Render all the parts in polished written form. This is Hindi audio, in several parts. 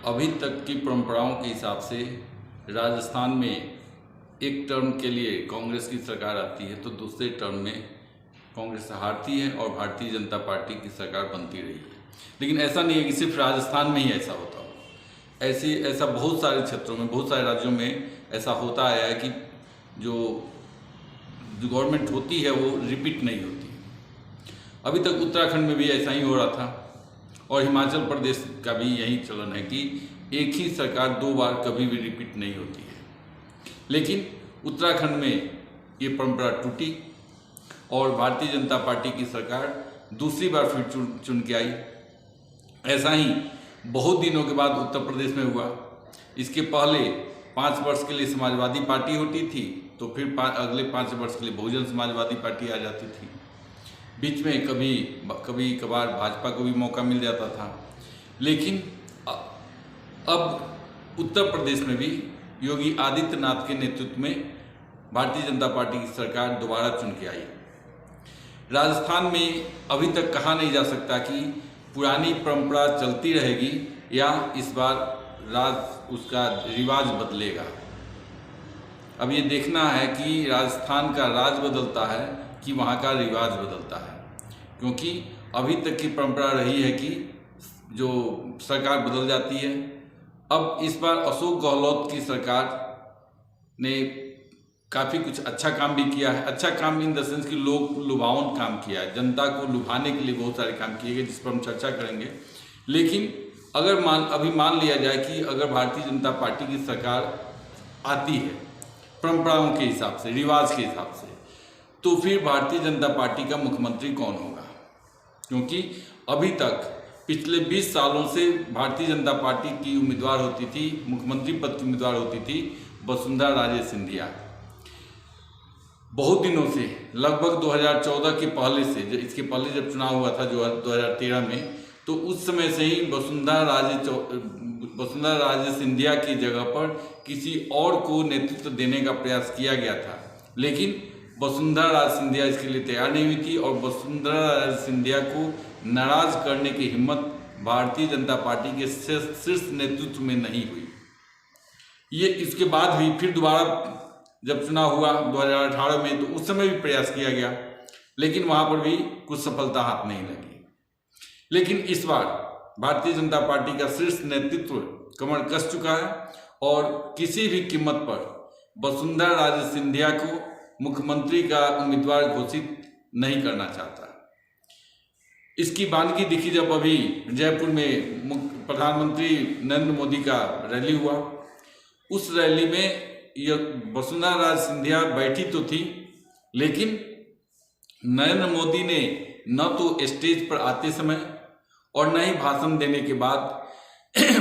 अभी तक की परंपराओं के हिसाब से राजस्थान में एक टर्म के लिए कांग्रेस की सरकार आती है तो दूसरे टर्म में कांग्रेस हारती है और भारतीय जनता पार्टी की सरकार बनती रही है। लेकिन ऐसा नहीं है कि सिर्फ राजस्थान में ही ऐसा होता हो। ऐसा बहुत सारे क्षेत्रों में, बहुत सारे राज्यों में ऐसा होता आया है कि जो गवर्नमेंट होती है वो रिपीट नहीं होती। अभी तक उत्तराखंड में भी ऐसा ही हो रहा था और हिमाचल प्रदेश का भी यही चलन है कि एक ही सरकार 2 बार कभी भी रिपीट नहीं होती है। लेकिन उत्तराखंड में ये परंपरा टूटी और भारतीय जनता पार्टी की सरकार दूसरी बार फिर चुन के आई। ऐसा ही बहुत दिनों के बाद उत्तर प्रदेश में हुआ। इसके पहले 5 वर्ष के लिए समाजवादी पार्टी होती थी, तो फिर अगले 5 वर्ष के लिए बहुजन समाजवादी पार्टी आ जाती थी। बीच में कभी कभार भाजपा को भी मौका मिल जाता था। लेकिन अब उत्तर प्रदेश में भी योगी आदित्यनाथ के नेतृत्व में भारतीय जनता पार्टी की सरकार दोबारा चुन के आई। राजस्थान में अभी तक कहा नहीं जा सकता कि पुरानी परंपरा चलती रहेगी या इस बार उसका रिवाज बदलेगा। अब ये देखना है कि राजस्थान का राज बदलता है कि वहाँ का रिवाज बदलता है, क्योंकि अभी तक की परंपरा रही है कि जो सरकार बदल जाती है। अब इस बार अशोक गहलोत की सरकार ने काफ़ी कुछ अच्छा काम भी किया है। अच्छा काम इन द सेंस कि लोग लुभावन काम किया है, जनता को लुभाने के लिए बहुत सारे काम किए गए, जिस पर हम चर्चा करेंगे। लेकिन अगर अभी मान लिया जाए कि अगर भारतीय जनता पार्टी की सरकार आती है परंपराओं के हिसाब से, रिवाज के हिसाब से, तो फिर भारतीय जनता पार्टी का मुख्यमंत्री कौन होगा? क्योंकि अभी तक पिछले 20 सालों से भारतीय जनता पार्टी की उम्मीदवार होती थी, मुख्यमंत्री पद की उम्मीदवार होती थी वसुंधरा राजे सिंधिया। बहुत दिनों से, लगभग 2014 के पहले से, इसके पहले जब चुनाव हुआ था जो 2013 में, तो उस समय से ही वसुंधरा राजे सिंधिया की जगह पर किसी और को नेतृत्व देने का प्रयास किया गया था। लेकिन वसुंधरा राजे सिंधिया इसके लिए तैयार नहीं हुई थी और वसुंधरा राजे सिंधिया को नाराज करने की हिम्मत भारतीय जनता पार्टी के शीर्ष नेतृत्व में नहीं हुई। ये इसके बाद भी फिर दोबारा जब चुनाव हुआ 2018 में, तो उस समय भी प्रयास किया गया, लेकिन वहाँ पर भी कुछ सफलता हाथ नहीं लगी। लेकिन इस बार भारतीय जनता पार्टी का शीर्ष नेतृत्व कमर कस चुका है और किसी भी कीमत पर वसुंधरा राजे सिंधिया को मुख्यमंत्री का उम्मीदवार घोषित नहीं करना चाहता। इसकी बानगी दिखी जब अभी जयपुर में प्रधानमंत्री नरेंद्र मोदी का रैली हुआ। उस रैली में वसुंधरा राजे सिंधिया बैठी तो थी, लेकिन नरेंद्र मोदी ने न तो स्टेज पर आते समय और न ही भाषण देने के बाद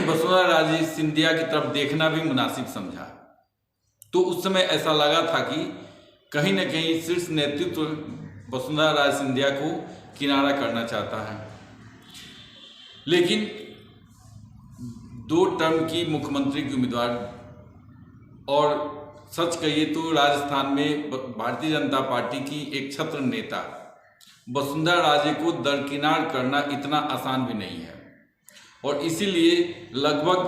वसुंधरा राजे सिंधिया की तरफ देखना भी मुनासिब समझा। तो उस समय ऐसा लगा था कि कहीं न कहीं शीर्ष नेतृत्व वसुंधरा राजे सिंधिया को किनारा करना चाहता है। लेकिन 2 टर्म की मुख्यमंत्री की उम्मीदवार, और सच कहिए तो राजस्थान में भारतीय जनता पार्टी की एक छत्र नेता वसुंधरा राजे को दरकिनार करना इतना आसान भी नहीं है। और इसीलिए लगभग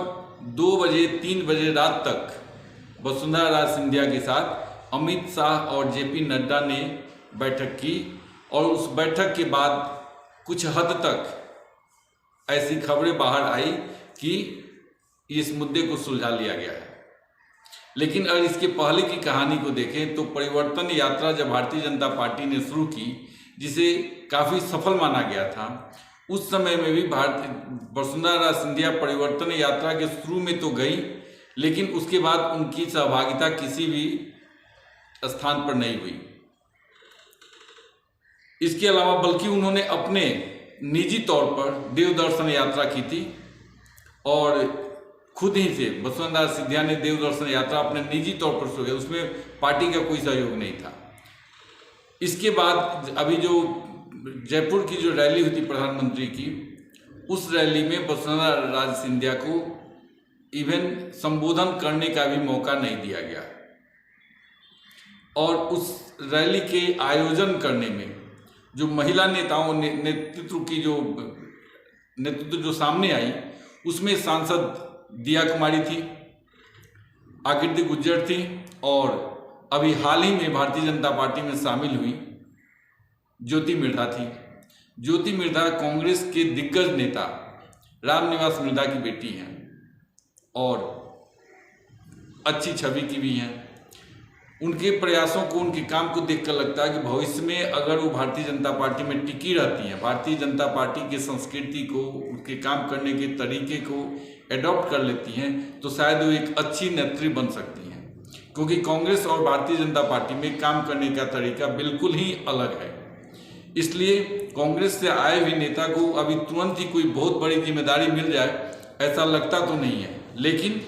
2 बजे 3 बजे रात तक वसुंधरा राजे सिंधिया के साथ अमित शाह और जेपी नड्डा ने बैठक की और उस बैठक के बाद कुछ हद तक ऐसी खबरें बाहर आई कि इस मुद्दे को सुलझा लिया गया है। लेकिन अगर इसके पहले की कहानी को देखें तो परिवर्तन यात्रा जब भारतीय जनता पार्टी ने शुरू की, जिसे काफ़ी सफल माना गया था, उस समय में भी वसुंधरा राजे सिंधिया परिवर्तन यात्रा के शुरू में तो गई, लेकिन उसके बाद उनकी सहभागिता किसी भी स्थान पर नहीं हुई। इसके अलावा बल्कि उन्होंने अपने निजी तौर पर देवदर्शन यात्रा की थी और खुद ही से वसुंधरा सिंधिया ने देवदर्शन यात्रा अपने निजी तौर पर शुरू की, उसमें पार्टी का कोई सहयोग नहीं था। इसके बाद अभी जो जयपुर की जो रैली हुई थी प्रधानमंत्री की, उस रैली में वसुंधरा राजे सिंधिया को इवन संबोधन करने का भी मौका नहीं दिया गया। और उस रैली के आयोजन करने में जो महिला नेताओं नेतृत्व जो सामने आई, उसमें सांसद दिया कुमारी थी, आकृति गुज्जर थी, और अभी हाल ही में भारतीय जनता पार्टी में शामिल हुई ज्योति मिर्धा थी। ज्योति मिर्धा कांग्रेस के दिग्गज नेता रामनिवास मिर्धा की बेटी हैं और अच्छी छवि की भी हैं। उनके प्रयासों को, उनके काम को देखकर लगता है कि भविष्य में अगर वो भारतीय जनता पार्टी में टिकी रहती हैं, भारतीय जनता पार्टी की संस्कृति को, उनके काम करने के तरीके को एडॉप्ट कर लेती हैं, तो शायद वो एक अच्छी नेत्री बन सकती हैं, क्योंकि कांग्रेस और भारतीय जनता पार्टी में काम करने का तरीका बिल्कुल ही अलग है। इसलिए कांग्रेस से आए हुए नेता को अभी तुरंत ही कोई बहुत बड़ी जिम्मेदारी मिल जाए ऐसा लगता तो नहीं है, लेकिन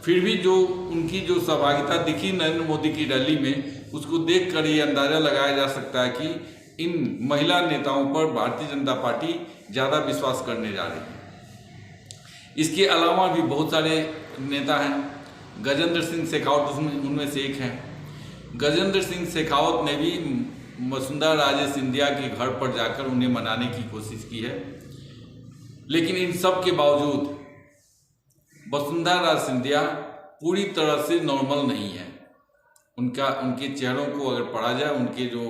फिर भी जो उनकी जो सहभागिता दिखी नरेंद्र मोदी की रैली में, उसको देखकर ये अंदाजा लगाया जा सकता है कि इन महिला नेताओं पर भारतीय जनता पार्टी ज़्यादा विश्वास करने जा रही है। इसके अलावा भी बहुत सारे नेता हैं। गजेंद्र सिंह शेखावत उनमें से एक हैं। गजेंद्र सिंह शेखावत ने भी वसुंधरा राजे सिंधिया के घर पर जाकर उन्हें मनाने की कोशिश की है, लेकिन इन सब के बावजूद वसुंधरा राजे सिंधिया पूरी तरह से नॉर्मल नहीं है। उनके चेहरों को अगर पढ़ा जाए, उनके जो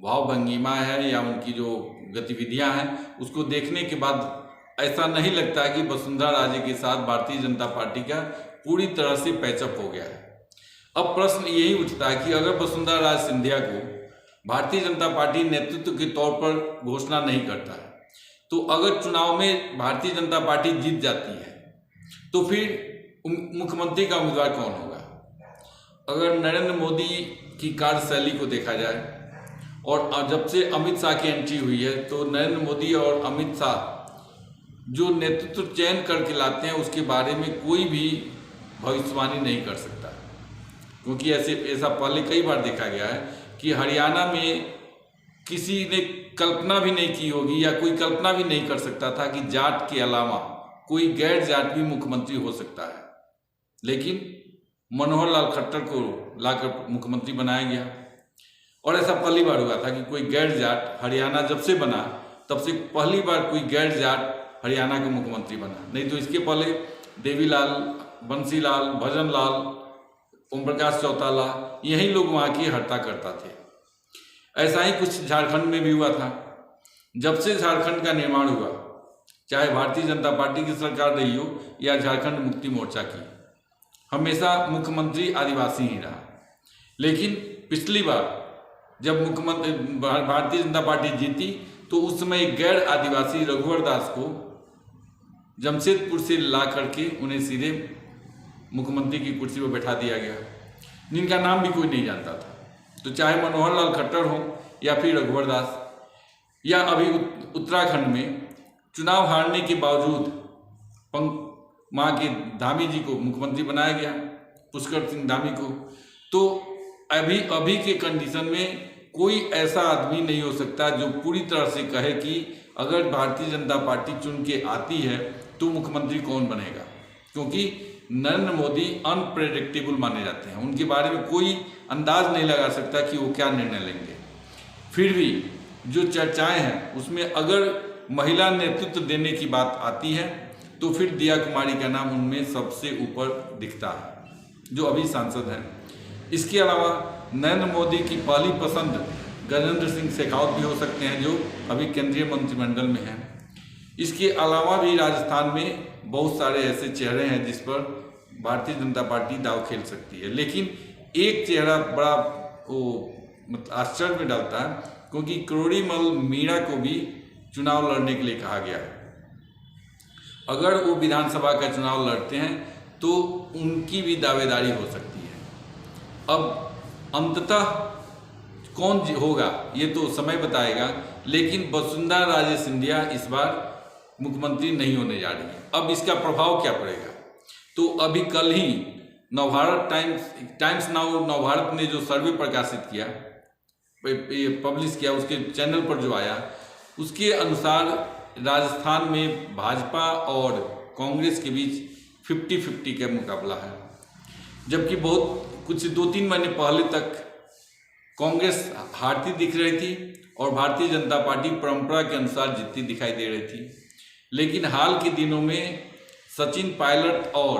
भाव भंगिमा है या उनकी जो गतिविधियां हैं, उसको देखने के बाद ऐसा नहीं लगता कि वसुंधरा राजे के साथ भारतीय जनता पार्टी का पूरी तरह से पैचअप हो गया है। अब प्रश्न यही उठता है कि अगर वसुंधरा राजे सिंधिया को भारतीय जनता पार्टी नेतृत्व के तौर पर घोषणा नहीं करता है, तो अगर चुनाव में भारतीय जनता पार्टी जीत जाती है, तो फिर मुख्यमंत्री का उम्मीदवार कौन होगा? अगर नरेंद्र मोदी की कार्यशैली को देखा जाए, और जब से अमित शाह की एंट्री हुई है, तो नरेंद्र मोदी और अमित शाह जो नेतृत्व चयन करके लाते हैं, उसके बारे में कोई भी भविष्यवाणी नहीं कर सकता, क्योंकि ऐसा पहले कई बार देखा गया है कि हरियाणा में किसी ने कल्पना भी नहीं की होगी या कोई कल्पना भी नहीं कर सकता था कि जाट के अलावा कोई गैर जाट भी मुख्यमंत्री हो सकता है, लेकिन मनोहर लाल खट्टर को लाकर मुख्यमंत्री बनाया गया। और ऐसा पहली बार हुआ था कि कोई गैर जाट, हरियाणा जब से बना तब से पहली बार कोई गैर जाट हरियाणा का मुख्यमंत्री बना। नहीं तो इसके पहले देवीलाल, बंसीलाल, भजनलाल, ओम प्रकाश चौटाला, यही लोग वहाँ की हत्या करता थे। ऐसा ही कुछ झारखंड में भी हुआ था। जब से झारखंड का निर्माण हुआ, चाहे भारतीय जनता पार्टी की सरकार रही हो या झारखंड मुक्ति मोर्चा की, हमेशा मुख्यमंत्री आदिवासी ही रहा। लेकिन पिछली बार जब मुख्यमंत्री भारतीय जनता पार्टी जीती, तो उस समय एक गैर आदिवासी रघुवर दास को जमशेदपुर से ला करके उन्हें सीधे मुख्यमंत्री की कुर्सी पर बैठा दिया गया, जिनका नाम भी कोई नहीं जानता था। तो चाहे मनोहर लाल खट्टर हो या फिर रघुवर दास, या अभी उत्तराखंड में चुनाव हारने के बावजूद वहाँ के धामी जी को मुख्यमंत्री बनाया गया, पुष्कर सिंह धामी को। तो अभी के कंडीशन में कोई ऐसा आदमी नहीं हो सकता जो पूरी तरह से कहे कि अगर भारतीय जनता पार्टी चुन के आती है तो मुख्यमंत्री कौन बनेगा, क्योंकि नरेंद्र मोदी अनप्रेडिक्टेबल माने जाते हैं। उनके बारे में कोई अंदाज नहीं लगा सकता कि वो क्या निर्णय लेंगे। फिर भी जो चर्चाएं हैं उसमें अगर महिला नेतृत्व देने की बात आती है, तो फिर दिया कुमारी का नाम उनमें सबसे ऊपर दिखता है, जो अभी सांसद हैं। इसके अलावा नरेंद्र मोदी की पहली पसंद गजेंद्र सिंह शेखावत भी हो सकते हैं, जो अभी केंद्रीय मंत्रिमंडल में हैं। इसके अलावा भी राजस्थान में बहुत सारे ऐसे चेहरे हैं जिस पर भारतीय जनता पार्टी दांव खेल सकती है। लेकिन एक चेहरा बड़ा मतलब आश्चर्य में डालता है, क्योंकि किरोड़ीमल मीणा को भी चुनाव लड़ने के लिए कहा गया है। अगर वो विधानसभा का चुनाव लड़ते हैं तो उनकी भी दावेदारी हो सकती है। अब अंततः कौन होगा ये तो समय बताएगा, लेकिन वसुंधरा राजे सिंधिया इस बार मुख्यमंत्री नहीं होने जा रही है। अब इसका प्रभाव क्या पड़ेगा? तो अभी कल ही नवभारत टाइम्स नाउ नवभारत ने जो सर्वे प्रकाशित किया, पब्लिश किया, उसके चैनल पर जो आया, उसके अनुसार राजस्थान में भाजपा और कांग्रेस के बीच 50-50 का मुकाबला है। जबकि कुछ 2-3 महीने पहले तक कांग्रेस हारती दिख रही थी और भारतीय जनता पार्टी परंपरा के अनुसार जीतती दिखाई दे रही थी। लेकिन हाल के दिनों में सचिन पायलट और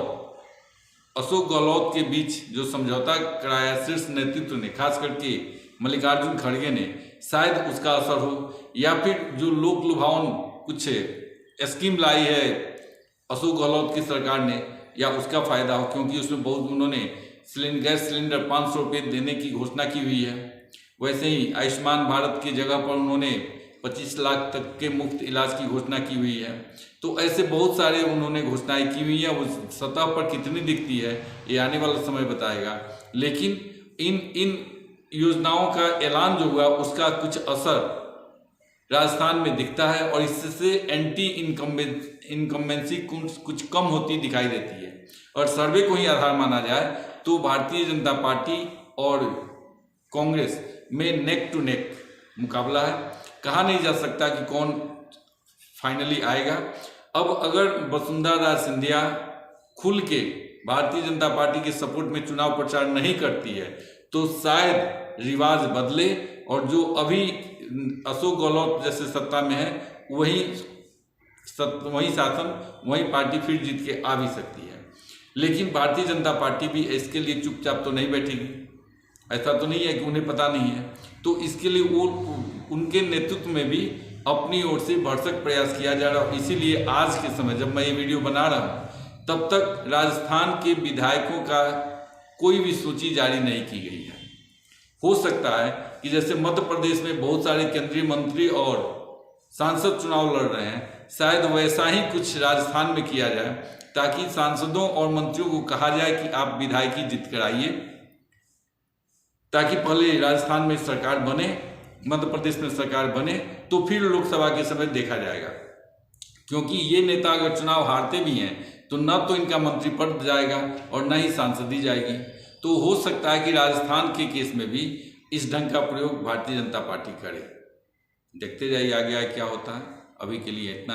अशोक गहलोत के बीच जो समझौता कराया शीर्ष नेतृत्व ने, खास करके मल्लिकार्जुन खड़गे ने, शायद उसका असर हो, या फिर जो लोक लुभावन कुछ स्कीम लाई है अशोक गहलोत की सरकार ने, या उसका फायदा हो, क्योंकि उसमें बहुत उन्होंने गैस सिलेंडर 500 रुपये देने की घोषणा की हुई है। वैसे ही आयुष्मान भारत की जगह पर उन्होंने 25 लाख तक के मुफ्त इलाज की घोषणा की हुई है। तो ऐसे बहुत सारे उन्होंने घोषणाएं की हुई है। वो सतह पर कितनी दिखती है ये आने वाला समय बताएगा, लेकिन इन योजनाओं का ऐलान जो हुआ उसका कुछ असर राजस्थान में दिखता है और इससे एंटी इनकम्बेंसी कुछ कम होती दिखाई देती है। और सर्वे को ही आधार माना जाए तो भारतीय जनता पार्टी और कांग्रेस में नेक टू नेक मुकाबला है। कहा नहीं जा सकता कि कौन फाइनली आएगा। अब अगर वसुंधरा राजे सिंधिया खुल के भारतीय जनता पार्टी के सपोर्ट में चुनाव प्रचार नहीं करती है तो शायद रिवाज बदले और जो अभी अशोक गहलोत जैसे सत्ता में है वही शासन वही पार्टी फिर जीत के आ भी सकती है। लेकिन भारतीय जनता पार्टी भी इसके लिए चुपचाप तो नहीं बैठेगी। ऐसा तो नहीं है कि उन्हें पता नहीं है, तो इसके लिए वो उनके नेतृत्व में भी अपनी ओर से भरसक प्रयास किया जा रहा है। इसीलिए आज के समय जब मैं ये वीडियो बना रहा हूँ तब तक राजस्थान के विधायकों का कोई भी सूची जारी नहीं की गई है। हो सकता है कि जैसे मध्य प्रदेश में बहुत सारे केंद्रीय मंत्री और सांसद चुनाव लड़ रहे हैं, शायद वैसा ही कुछ राजस्थान में किया जाए ताकि सांसदों और मंत्रियों को कहा जाए कि आप विधायकी जीत कर आइए, ताकि पहले राजस्थान में सरकार बने, मध्य प्रदेश में सरकार बने, तो फिर लोकसभा के समय देखा जाएगा। क्योंकि ये नेता अगर चुनाव हारते भी हैं तो न तो इनका मंत्री पद जाएगा और न ही सांसदी जाएगी। तो हो सकता है कि राजस्थान के केस में भी इस ढंग का प्रयोग भारतीय जनता पार्टी करे। देखते जाइए आगे क्या होता है। अभी के लिए इतना ही।